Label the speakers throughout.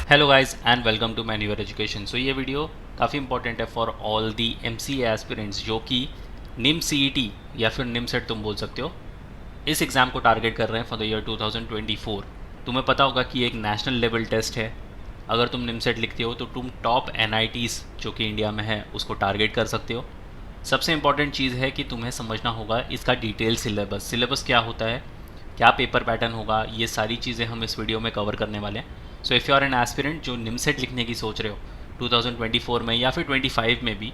Speaker 1: Hello guys and welcome to man your education. So ये video काफ़ी important है for all the MCA aspirants जो कि निम सीईटी या फिर निम सेट तुम बोल सकते हो, इस एग्ज़ाम को टारगेट कर रहे हैं फॉर द ईयर 2024। तुम्हें पता होगा कि एक नेशनल लेवल टेस्ट है। अगर तुम निम सेट लिखते हो तो तुम टॉप एनआईटीज़ जो कि इंडिया में है उसको टारगेट कर सकते हो। सबसे इंपॉर्टेंट चीज़ है कि तुम्हें समझना होगा इसका डिटेल सिलेबस क्या होता है, क्या पेपर पैटर्न होगा, ये सारी चीज़ें हम इस वीडियो में कवर करने वाले हैं। So if you are an aspirant जो निमसेट लिखने की सोच रहे हो 2024 में या फिर 25 में भी,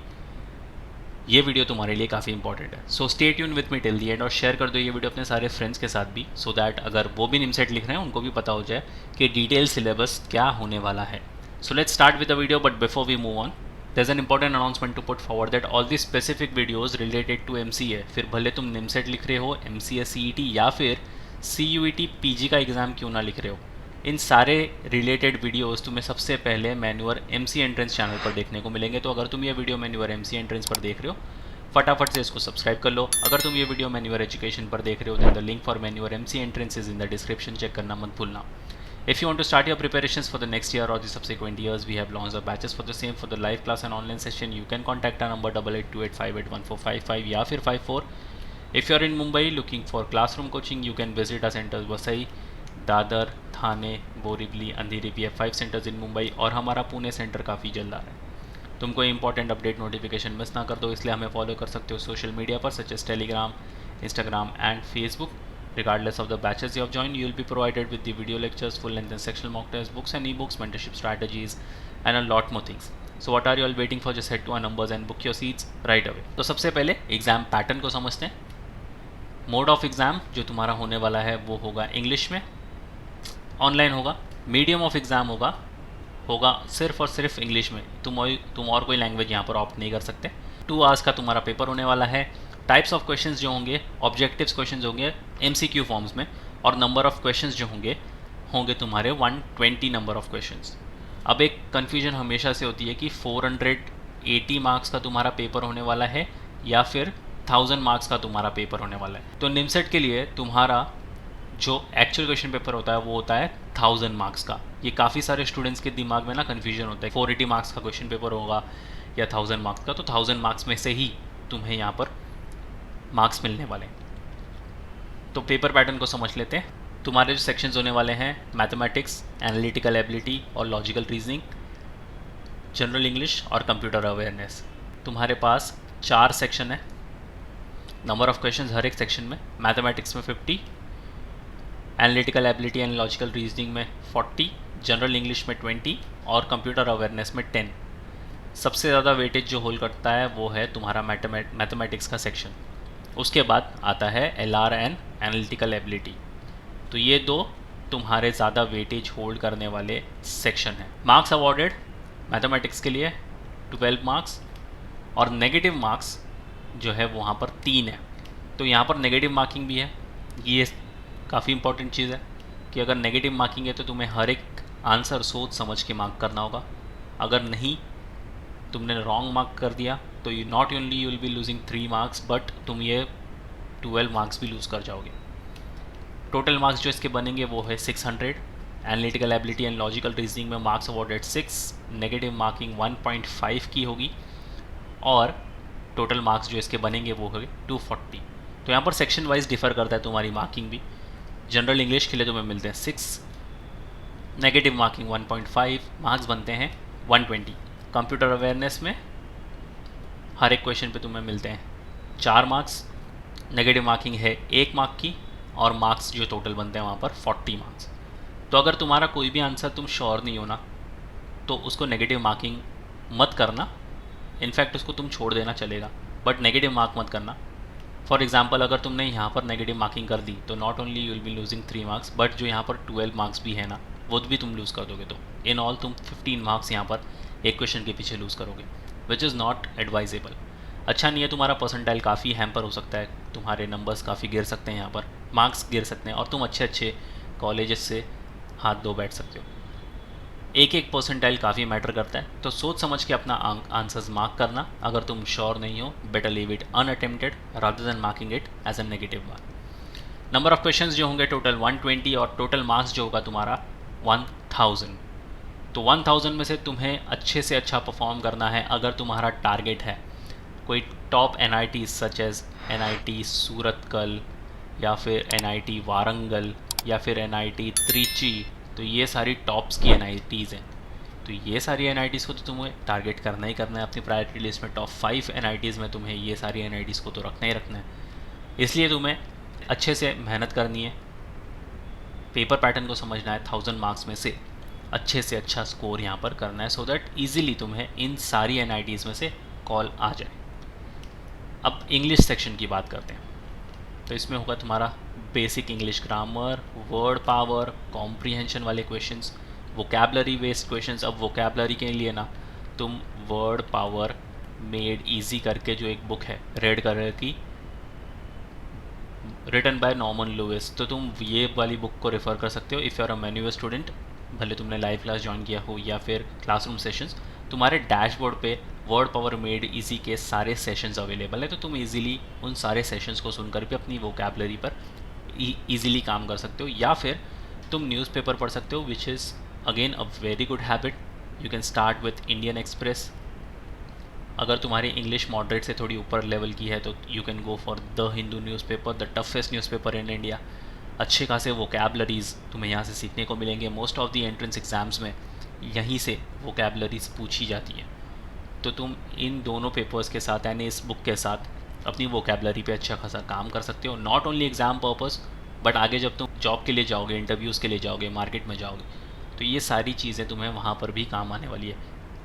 Speaker 1: ये वीडियो तुम्हारे लिए काफ़ी इंपॉर्टेंट है। So stay tune with me till the and और शेयर कर दो ये वीडियो अपने सारे फ्रेंड्स के साथ भी, सो दैट अगर वो भी निमसेट लिख रहे हैं उनको भी पता हो जाए कि डिटेल सिलेबस क्या होने वाला है। So let's start with the video, but before we move on there's an important announcement to put forward that all the specific videos related to MCA, फिर भले तुम निमसेट लिख रहे हो, MCA CET या फिर CUET PG का एग्ज़ाम क्यों ना लिख रहे हो, इन सारे रिलेटेड वीडियोस तुम्हें सबसे पहले मैन्योर MC एंट्रेंस चैनल पर देखने को मिलेंगे। तो अगर तुम ये वीडियो मैन्योर MC एंट्रेंस पर देख रहे हो, फटाफट से इसको सब्सक्राइब कर लो। अगर तुम ये वीडियो मैन्योर एजुकेशन पर देख रहे हो देन द लिंक फॉर मैन्योर MC entrance is in the description, check करना मत भूलना। If you want to start your preparations for the next year or the subsequent years, we have launched the batches for the same for the live class and online session. You can contact our number 8828581455 या फिर 54. If you are in Mumbai looking for classroom coaching, you can visit our centers Vasai, Dadar, Thane, Borivali, Andheri PF 5 centres इन मुंबई, और हमारा Pune centre काफ़ी जल्द आ रहा है। तुम कोई इंपॉर्टेंट अपडेट नोटिफिकेशन मिस ना कर दो, इसलिए हमें फॉलो कर सकते हो सोशल मीडिया पर such as Telegram, Instagram and Facebook. Regardless of the batches you have joined, you will be provided with the video lectures, full length and sectional mock tests, books and ebooks, mentorship strategies and a lot more things. So what are you all waiting for? Just head to our numbers and book your seats right away. तो सबसे पहले exam pattern को समझते हैं। Mode of exam जो तुम्हारा होने वाला है वो होगा इंग्लिश में, ऑनलाइन होगा। मीडियम ऑफ एग्ज़ाम होगा सिर्फ और सिर्फ इंग्लिश में। तुम और कोई लैंग्वेज यहाँ पर ऑप्ट नहीं कर सकते। 2 आवर्स का तुम्हारा पेपर होने वाला है। टाइप्स ऑफ क्वेश्चंस जो होंगे, ऑब्जेक्टिव्स क्वेश्चंस होंगे MCQ फॉर्म्स में, और नंबर ऑफ क्वेश्चंस जो होंगे तुम्हारे 120 नंबर ऑफ क्वेश्चंस। अब एक कन्फ्यूजन हमेशा से होती है कि 480 मार्क्स का तुम्हारा पेपर होने वाला है या फिर 1000 मार्क्स का तुम्हारा पेपर होने वाला है। तो निमसेट के लिए तुम्हारा जो एक्चुअल क्वेश्चन पेपर होता है वो होता है 1000 मार्क्स का। ये काफ़ी सारे स्टूडेंट्स के दिमाग में ना कन्फ्यूजन होता है, 480 मार्क्स का क्वेश्चन पेपर होगा या 1000 मार्क्स का। तो 1000 मार्क्स में से ही तुम्हें यहाँ पर मार्क्स मिलने वाले हैं। तो पेपर पैटर्न को समझ लेते हैं। तुम्हारे जो सेक्शंस होने वाले हैं, मैथमेटिक्स, एनालिटिकल एबिलिटी और लॉजिकल रीजनिंग, जनरल इंग्लिश और कंप्यूटर अवेयरनेस। तुम्हारे पास 4 सेक्शन है, नंबर ऑफ क्वेश्चंस हर एक सेक्शन में। मैथमेटिक्स में 50, analytical ability and logical reasoning में 40, जनरल इंग्लिश में 20 और कंप्यूटर अवेयरनेस में 10। सबसे ज़्यादा वेटेज जो होल्ड करता है वो है तुम्हारा मैथमेटिक्स का सेक्शन। उसके बाद आता है LR एंड एनालिटिकल एबिलिटी। तो ये 2 तुम्हारे ज़्यादा वेटेज होल्ड करने वाले सेक्शन हैं। मार्क्स अवॉर्डेड मैथमेटिक्स के लिए 12 मार्क्स, और नेगेटिव मार्क्स जो है वहाँ पर 3 है। तो यहाँ पर नेगेटिव मार्किंग भी है। ये काफ़ी इंपॉर्टेंट चीज़ है कि अगर नेगेटिव मार्किंग है तो तुम्हें हर एक आंसर सोच समझ के मार्क करना होगा। अगर नहीं, तुमने रॉन्ग मार्क कर दिया तो you not only you will be losing 3 marks, but तुम ये 12 मार्क्स भी लूज़ कर जाओगे। टोटल मार्क्स जो इसके बनेंगे वो है 600। Analytical ability and logical reasoning में मार्क्स अवॉर्डेड 6, नेगेटिव मार्किंग 1.5 की होगी, और टोटल मार्क्स जो इसके बनेंगे वो होंगे 240। तो यहाँ पर सेक्शन वाइज डिफ़र करता है तुम्हारी मार्किंग भी। जनरल इंग्लिश के लिए तुम्हें मिलते हैं 6, नेगेटिव मार्किंग 1.5, मार्क्स बनते हैं 120। कंप्यूटर अवेयरनेस में हर एक क्वेश्चन पे तुम्हें मिलते हैं 4 मार्क्स, नेगेटिव मार्किंग है 1 मार्क की, और मार्क्स जो टोटल बनते हैं वहाँ पर 40 मार्क्स। तो अगर तुम्हारा कोई भी आंसर तुम श्योर नहीं हो ना, तो उसको नेगेटिव मार्किंग मत करना। इनफैक्ट उसको तुम छोड़ देना चलेगा, बट नेगेटिव मार्क मत करना। फॉर एग्जाम्पल अगर तुमने यहाँ पर नेगेटिव मार्किंग कर दी तो not only you will be losing 3 marks, but जो यहाँ पर 12 मार्क्स भी है ना वो भी तुम लूज़ कर दोगे। तो इन ऑल तुम 15 मार्क्स यहाँ पर एक क्वेश्चन के पीछे लूज़ करोगे, विच इज़ नॉट एडवाइजेबल। अच्छा नहीं है, तुम्हारा परसेंटाइल काफ़ी हैम्पर हो सकता है, तुम्हारे नंबर्स काफ़ी गिर सकते हैं, यहाँ पर मार्क्स गिर सकते हैं, और तुम अच्छे अच्छे कॉलेजेस से हाथ धो बैठ सकते हो। एक परसेंटाइल काफ़ी मैटर करता है, तो सोच समझ के अपना आंसर्स मार्क करना। अगर तुम श्योर नहीं हो, better leave it unattempted rather than marking it as a negative mark. Number of questions जो होंगे टोटल 120, और टोटल मार्क्स जो होगा तुम्हारा 1000। तो 1000 में से तुम्हें अच्छे से अच्छा परफॉर्म करना है अगर तुम्हारा टारगेट है कोई top NIT such as NIT Surathkal या फिर NIT वारंगल या फिर NIT त्रिची, तो ये सारी टॉप्स की NITs हैं। तो ये सारी NITs को तो तुम्हें टारगेट करना ही करना है अपनी प्रायोरिटी लिस्ट में। टॉप 5 NITs में तुम्हें ये सारी NITs को तो रखना ही रखना है। इसलिए तुम्हें अच्छे से मेहनत करनी है, पेपर पैटर्न को समझना है, 1000 मार्क्स में से अच्छे अच्छा स्कोर यहाँ पर करना है सो दैट ईजिली तुम्हें इन सारी NITs में से कॉल आ जाए। अब इंग्लिश सेक्शन की बात करते हैं। तो इसमें होगा तुम्हारा basic English grammar, word power, comprehension वाले क्वेश्चंस, वोकैबलरी बेस्ड क्वेश्चंस। अब वोकैबलरी के लिए ना तुम वर्ड पावर मेड इजी करके जो एक बुक है रेड कलर की, रिटन बाय नॉर्मन लुइस, तो तुम ये वाली बुक को रेफ़र कर सकते हो if you are a manual student. भले तुमने लाइव क्लास ज्वाइन किया हो या फिर क्लासरूम सेशंस, तुम्हारे डैशबोर्ड पे वर्ड पावर मेड इजी के सारे सेशंस अवेलेबल है, तो तुम इजीली उन सारे सेशंस को सुनकर भी अपनी वोकैबलरी पर इजीली काम कर सकते हो। या फिर तुम न्यूज़पेपर पढ़ सकते हो which is again a very good habit. You can start with Indian express. अगर तुम्हारी इंग्लिश मॉडरेट से थोड़ी ऊपर लेवल की है तो you can go for the Hindu newspaper, the toughest newspaper in India. अच्छे खासे वोकैबलरीज़ तुम्हें यहाँ से सीखने को मिलेंगे। Most of the entrance exams में यहीं से वोकैबलरीज़ पूछी जाती है, तो तुम इन दोनों पेपर्स के साथ यानी इस बुक के साथ अपनी वोकैबलरी पे अच्छा खासा काम कर सकते हो। Not only exam purpose but आगे जब तुम जॉब के लिए जाओगे, इंटरव्यूज़ के लिए जाओगे, मार्केट में जाओगे, तो ये सारी चीज़ें तुम्हें वहाँ पर भी काम आने वाली है।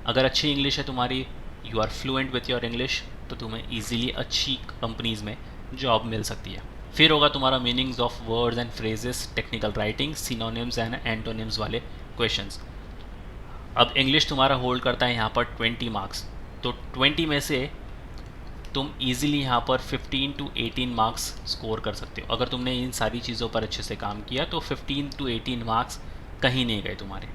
Speaker 1: अगर अच्छी इंग्लिश है तुम्हारी, you are fluent with your English, तो तुम्हें ईजिली अच्छी कंपनीज़ में जॉब मिल सकती है। फिर होगा तुम्हारा meanings of words and phrases, technical writing, synonyms and antonyms वाले क्वेश्चंस। अब इंग्लिश तुम्हारा होल्ड करता है यहाँ पर 20 मार्क्स, तो 20 में से तुम इजीली यहाँ पर 15 to 18 मार्क्स स्कोर कर सकते हो। अगर तुमने इन सारी चीज़ों पर अच्छे से काम किया तो 15 to 18 मार्क्स कहीं नहीं गए तुम्हारे।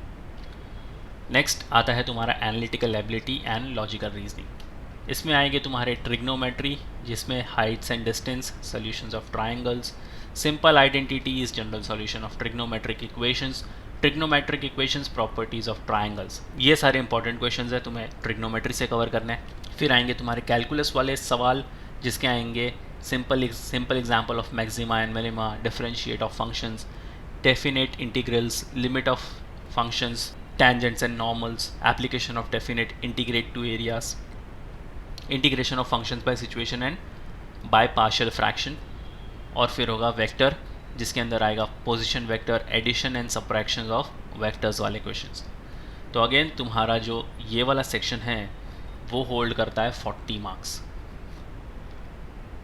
Speaker 1: नेक्स्ट आता है तुम्हारा analytical ability and logical reasoning. इसमें आएंगे तुम्हारे ट्रिग्नोमेट्री, जिसमें Heights and distance, solutions of triangles, simple identities, general solution of trigonometric equations, trigonometric equations, properties of triangles. ये सारे इंपॉर्टेंट क्वेश्चंस है, तुम्हें ट्रिग्नोमेट्री से कवर करना है। फिर आएंगे तुम्हारे कैलकुलस वाले सवाल, जिसके आएंगे simple example of maxima and minima, differentiate of functions, definite integrals, limit of functions, tangents and normals, application of definite integrate to areas, integration of functions by situation and by partial fraction। और फिर होगा vector, जिसके अंदर आएगा position vector, addition and subtraction of vectors वाले questions. तो again तुम्हारा जो ये वाला सेक्शन है वो होल्ड करता है 40 मार्क्स,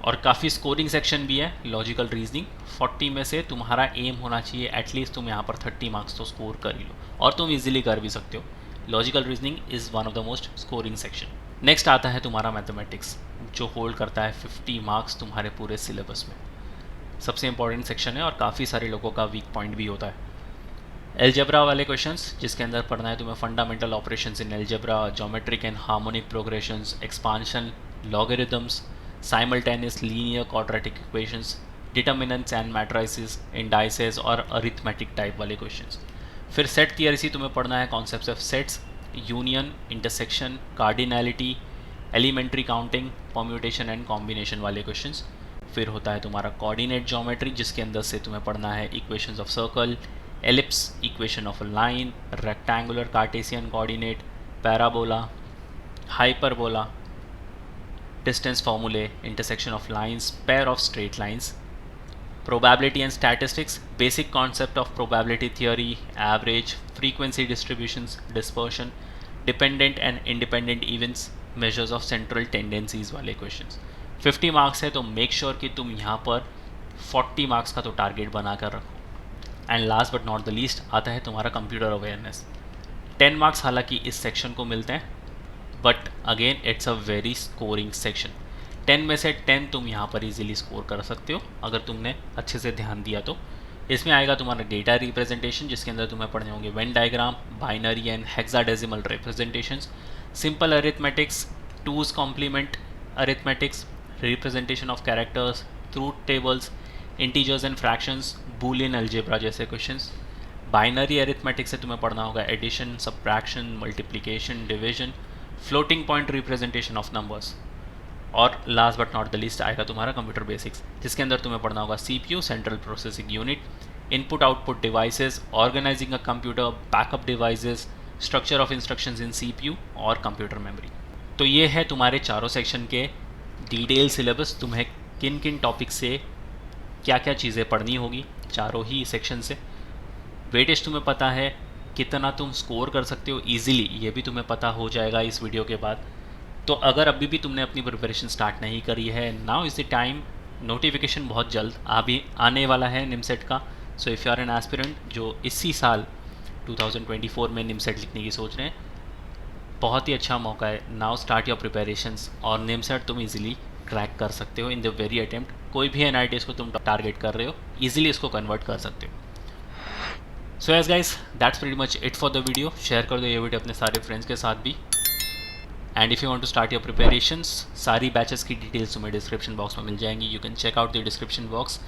Speaker 1: और काफ़ी स्कोरिंग सेक्शन भी है। लॉजिकल रीजनिंग 40 में से तुम्हारा एम होना चाहिए एटलीस्ट तुम यहाँ पर 30 मार्क्स तो स्कोर कर ही लो, और तुम इजीली कर भी सकते हो। Logical reasoning is one of the most scoring section. Next आता है तुम्हारा मैथमेटिक्स, जो होल्ड करता है 50 मार्क्स तुम्हारे पूरे सिलेबस में। सबसे इंपॉर्टेंट सेक्शन है और काफ़ी सारे लोगों का वीक पॉइंट भी होता है। एलजेब्रा वाले क्वेश्चंस, जिसके अंदर पढ़ना है तुम्हें fundamental operations in algebra, geometric and harmonic progressions, expansion, logarithms, simultaneous linear quadratic equations, determinants and matrices, indices और arithmetic टाइप वाले क्वेश्चंस। फिर सेट थियरी तुम्हें पढ़ना है concepts of sets, union, intersection, cardinality, elementary counting, permutation and combination वाले questions. फिर होता है तुम्हारा कोऑर्डिनेट ज्योमेट्री, जिसके अंदर से तुम्हें पढ़ना है equations of circle, ellipse, equation of a line, rectangular Cartesian coordinate, parabola, hyperbola, distance formulae, intersection of lines, pair of straight lines, probability and statistics, basic concept of probability theory, average, frequency distributions, dispersion, dependent and independent events, measures of central tendencies वाले questions। 50 marks है तो make sure कि तुम यहाँ पर 40 marks का तो target बना कर रखो। And last but not the least आता है तुम्हारा कंप्यूटर अवेयरनेस। 10 मार्क्स हालांकि इस सेक्शन को मिलते हैं, but again it's a very scoring section. 10 में से 10 तुम यहाँ पर इजीली स्कोर कर सकते हो अगर तुमने अच्छे से ध्यान दिया तो। इसमें आएगा तुम्हारा डेटा रिप्रेजेंटेशन, जिसके अंदर तुम्हें पढ़ने होंगे Venn diagram, binary and hexadecimal representations, simple arithmetics, two's complement arithmetics, representation of characters, truth tables, integers and fractions, Boolean algebra जैसे क्वेश्चंस, बाइनरी अरिथमेटिक से तुम्हें पढ़ना होगा addition, subtraction, multiplication, division, floating point representation of numbers, और last but not the list आएगा तुम्हारा computer basics, जिसके अंदर तुम्हें पढ़ना होगा CPU, central processing unit, input output devices, organizing a computer, backup devices, structure of instructions in CPU और computer memory. तो ये है तुम्हारे चारों सेक्शन के डिटेल सिलेबस। तुम्हें किन किन टॉपिक से क्या क्या चीज़ें पढ़नी होगी चारों ही सेक्शन से। वेटेज तुम्हें पता है, कितना तुम स्कोर कर सकते हो ईजिली ये भी तुम्हें पता हो जाएगा इस वीडियो के बाद। तो अगर अभी भी तुमने अपनी प्रिपरेशन स्टार्ट नहीं करी है, now is the time. Notification बहुत जल्द अभी आने वाला है निमसेट का। So if you are an aspirant जो इसी साल 2024 में निमसेट लिखने की सोच रहे हैं, बहुत ही अच्छा मौका है। नाउ स्टार्ट योर प्रिपरेशंस और निमसेट तुम इजीली क्रैक कर सकते हो इन द वेरी अटेम्प्ट। कोई भी एनआईटीएस को तुम टारगेट कर रहे हो, इजीली इसको कन्वर्ट कर सकते हो। सो yes guys, that's pretty much it for the video. Share कर दो ये वीडियो अपने सारे फ्रेंड्स के साथ भी। And if you want to start your preparations, सारी बैचेस की डिटेल्स तुम्हें डिस्क्रिप्शन बॉक्स में मिल जाएंगी। You can check out the description box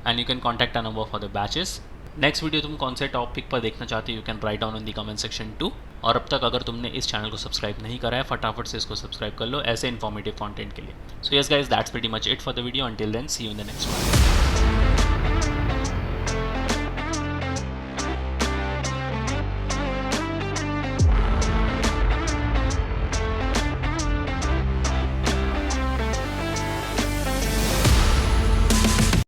Speaker 1: and you can contact a number for the batches. Next video तुम कौन से टॉपिक पर देखना चाहते हो, you can write down in the comment section too. और अब तक अगर तुमने इस चैनल को सब्सक्राइब नहीं करा है, फटाफट से इसको सब्सक्राइब कर लो ऐसे इन्फॉर्मेटिव कंटेंट के लिए। So yes guys, that's pretty much it for the video. Until then, see you in the next one.